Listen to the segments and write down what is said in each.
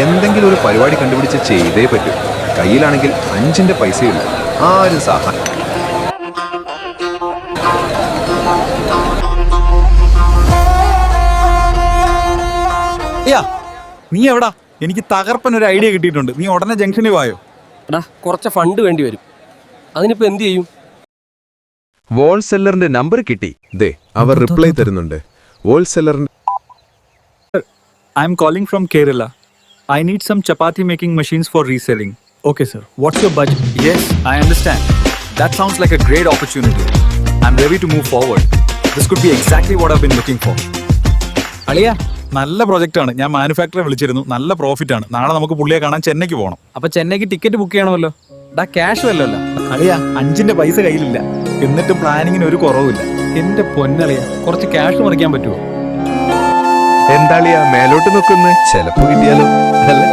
എന്തെങ്കിലും ഒരു പരിപാടി കണ്ടുപിടിച്ച് ചെയ്തേ പറ്റൂ. കയ്യിലാണെങ്കിൽ 5ന്റെ പൈസയില്ല. ആരും സഹായം. നീ എവിടാ? എനിക്ക് തകർപ്പൻ ഒരു ഐഡിയ കിട്ടിയിട്ടുണ്ട്. നീ ഉടനെ ജംഗ്ഷനിൽ വായോ. എടാ, കുറച്ച് ഫണ്ട് വേണ്ടി വരും. അതിനിപ്പോ എന്ത് ചെയ്യും? ഹോൾസെല്ലറിന്റെ നമ്പർ കിട്ടി. ദേ അവർ റിപ്ലൈ തരുന്നുണ്ട്. ഹോൾസെല്ലറിന്റെ I am calling from Kerala. I need some chapati making machines for reselling. Okay, sir. What's your budget? Yes, I understand. That sounds like a great opportunity. I'm ready to move forward. This could be exactly what I've been looking for. അളിയ, നല്ല project ആണ്. ഞാൻ മാനുഫാക്ചറെ വിളിച്ചിരുന്നു. നല്ല profit ആണ്. നാളെ നമുക്ക് പുള്ളിയെ കാണാൻ ചെന്നൈക്ക് പോകണം. അപ്പൊ ചെന്നൈക്ക് ടിക്കറ്റ് ബുക്ക് ചെയ്യണമല്ലോ. ഡാ, ക്യാഷ് വല്ലല്ലോ. അളിയ, 5ന്റെ പൈസ കയ്യിലില്ല. എന്നിട്ടും പ്ലാനിങ്ങിന് ഒരു കുറവുമില്ല. എന്റെ പൊന്നളിയ, കുറച്ച് ക്യാഷ് മറിക്കാൻ പറ്റുമോ? എന്താളിയാ മേലോട്ട് നോക്കുന്നു? ചിലപ്പോ കിട്ടിയാലോ. അല്ലേ?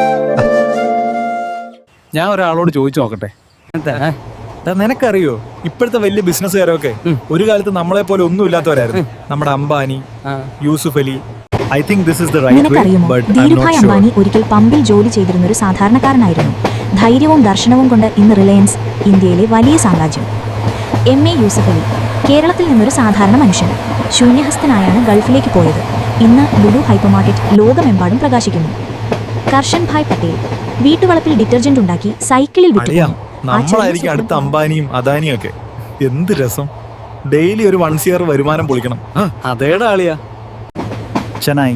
ഞാൻ ഒരാളോട് ചോദിച്ചു നോക്കട്ടെ. നിനക്കറിയോ, ഇപ്പോഴത്തെ വലിയ ബിസിനസ്സുകാരൊക്കെ ഒരു കാലത്ത് നമ്മളെ പോലെ ഒന്നും ഇല്ലാത്തവരായിരുന്നു. നമ്മുടെ Ambani, Yusuf Ali. I think this is the right way, but I am not sure. Ambani ഒരിക്കൽ പമ്പിൽ ജോലി ചെയ്തിരുന്ന ഒരു സാധാരണക്കാരനായിരുന്നു. ധൈര്യവും ദർശനവും കൊണ്ട് ഇന്ന് റിലയൻസ് ഇന്ത്യയിലെ വലിയ സാമ്രാജ്യം. MA യൂസുഫ് അലി കേരളത്തിൽ നിന്നൊരു സാധാരണ മനുഷ്യൻ. ശൂന്യഹസ്തനായാണ് ഗൾഫിലേക്ക് പോയത്. ഇന്ന് ലുലു ഹൈപ്പർ മാർക്കറ്റ് ലോകമെമ്പാടും പ്രകാശിക്കുന്നു. കർഷൻ ഭായ് പട്ടേൽ വീട്ടുവളപ്പിൽ ഡിറ്റർജന്റ് ഉണ്ടാക്കി സൈക്കിളിൽ നമ്മളായിരിക്കും അടുത്ത അംബാനിയും അദാനിയും ഒക്കെ. എന്ത് രസം! ഡെയിലി ഒരു 1 CR വരുമാനം പൊളിക്കണം. അതേടാ ആളിയാ. Chennai.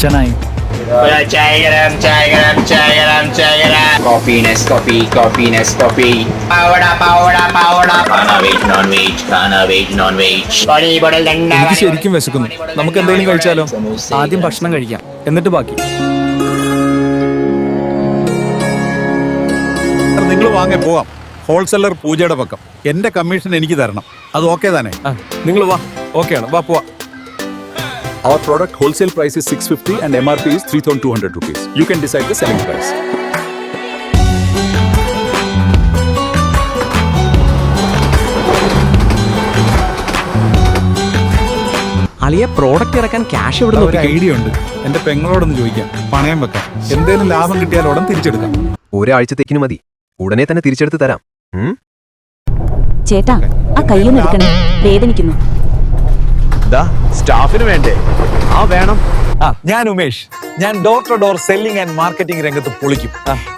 Chennai. Chai garam. Coffee, Nescoffee. Powder. Kana veg, non-veg. Body bottle danda. എനിക്ക് ശരിക്കും വിശക്കുന്നു. നമുക്ക് എന്തെങ്കിലും കഴിച്ചാലോ? ആദ്യം ഭക്ഷണം കഴിക്കാം, എന്നിട്ട് ബാക്കി. നിങ്ങൾ വാങ്ങേ പോവാം. ഹോൾസെല്ലർ പൂജയുടെ പക്കം. എന്റെ കമ്മീഷൻ എനിക്ക് തരണം. അത് ഓക്കെ തന്നെ? നിങ്ങൾ വാ. ഓക്കെ ആണ്, വാ പോവാ. Our product wholesale price is 650 and MRP is 3,200 rupees. You can decide the selling price. അളിയ, പ്രോഡക്റ്റ് ഇറക്കാൻ ക്യാഷ് എവിടെ ഒരു ഐഡിയ ഉണ്ട്. എന്റെ പെങ്ങളോടൊന്ന് ചോദിക്കാം. പണയം വെക്കാം. എന്തെങ്കിലും ലാഭം കിട്ടിയാൽ ഉടൻ തിരിച്ചെടുക്കാം. ഒരാഴ്ചത്തേക്കിന് മതി. ഉടനെ തന്നെ തിരിച്ചെടുത്ത് തരാം. ചേട്ടാ, ആ കയ്യൊന്ന് എടുക്കണേ, വേദനിക്കുന്നു. സ്റ്റാഫിന് വേണ്ടേ? വേണം. ഞാൻ ഉമേഷ്. ഞാൻ door to door selling and marketing രംഗത്ത് പൊളിക്കും.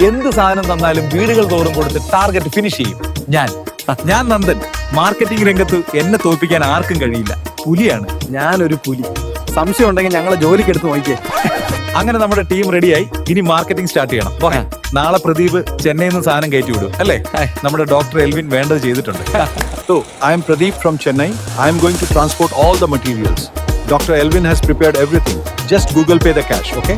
എന്ത് സാധനം തന്നാലും വീടുകൾ തോറും കൊടുത്ത് ടാർഗറ്റ് ഫിനിഷ് ചെയ്യും. ഞാൻ നന്ദൻ. മാർക്കറ്റിംഗ് രംഗത്ത് എന്നെ തോൽപ്പിക്കാൻ ആർക്കും കഴിയില്ല. പുലിയാണ്. ഞാനൊരു പുലി. സംശയം ഉണ്ടെങ്കിൽ ഞങ്ങളെ ജോലിക്ക് എടുത്ത് നോക്കിയേ. അങ്ങനെ നമ്മുടെ ടീം റെഡിയായി. ഇനി മാർക്കറ്റിംഗ് സ്റ്റാർട്ട് ചെയ്യണം. നാളെ പ്രദീപ് ചെന്നൈയിൽ നിന്ന് സാധനം കയറ്റി വിടും അല്ലേ? നമ്മുടെ ഡോക്ടർ എൽവിൻ വേണ്ടത് ചെയ്തിട്ടുണ്ട്. So, I am Pradeep from Chennai. I am going to transport all the materials. Dr. Elvin has prepared everything. Just Google Pay the cash, okay?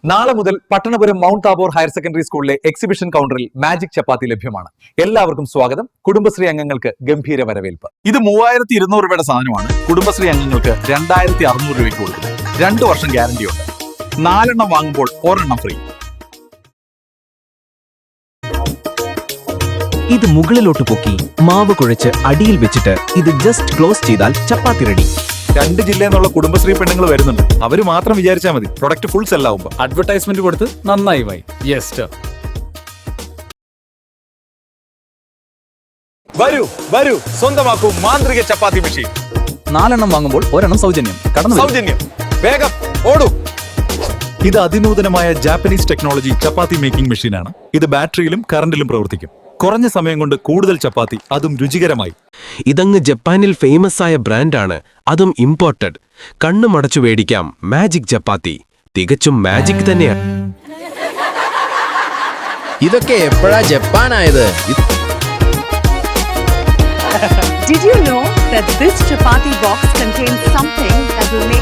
നാളെ മുതൽ പട്ടണപുരം മൗണ്ട് താബോർ ഹയർ സെക്കൻഡറി സ്കൂളിലെ exhibition കൗണ്ടറിൽ magic ചപ്പാത്തി ലഭ്യമാണ്. എല്ലാവർക്കും സ്വാഗതം. കുടുംബശ്രീ അംഗങ്ങൾക്ക് ഗംഭീര വരവേൽപ്പ്. ഇത് 3200 രൂപയുടെ സാധനമാണ്. കുടുംബശ്രീ അംഗങ്ങൾക്ക് 2600 രൂപയ്ക്ക് കൊടുക്കുന്നത്. 2 വർഷം ഗ്യാരണ്ടി ഉണ്ട്. 4 എണ്ണം വാങ്ങുമ്പോൾ 1 എണ്ണം ഫ്രീ. ഇത് മുകളിലോട്ട് പൊക്കി മാവ് കുഴച്ച് അടിയിൽ വെച്ചിട്ട് ഇത് ജസ്റ്റ് ക്ലോസ് ചെയ്താൽ ചപ്പാത്തി റെഡി. 2 ജില്ലയിൽ നിന്നുള്ള കുടുംബശ്രീ പെണ്ണുങ്ങൾ വരുന്നുണ്ട്. അവര് മാത്രം വിചാരിച്ചാൽ മതി. പ്രൊഡക്റ്റ് ഫുൾ സെല്ലാവുമ്പോ അഡ്വർടൈസ്മെന്റ് കൊടുത്ത് നന്നായി വായി. വരൂ സ്വന്തമാക്കൂ മാന്ത്രിക ചപ്പാത്തി മെഷീൻ. 4 എണ്ണം വാങ്ങുമ്പോൾ 1 എണ്ണം സൗജന്യം. സൗജന്യം. വേഗം ഓടൂ. ഇത് അതിനൂതനമായ ജാപ്പനീസ് ടെക്നോളജി ചപ്പാത്തി മേക്കിംഗ് മെഷീനാണ്. ഇത് ബാറ്ററിയിലും കറണ്ടിലും പ്രവർത്തിക്കും. കുറഞ്ഞ സമയം കൊണ്ട് കൂടുതൽ ചപ്പാത്തി, അതും രുചികരമായി. ഇതങ്ങ് ജപ്പാനിൽ ഫേമസ് ആയ ബ്രാൻഡാണ്, അതും ഇമ്പോർട്ടഡ്. കണ്ണു മടച്ചു മേടിക്കാം മാജിക് ചപ്പാത്തി. തികച്ചും മാജിക് തന്നെയാണ്. ഇതൊക്കെ എപ്പോഴാ ജപ്പാനായത്? Did you know that this chapati box contains something that will make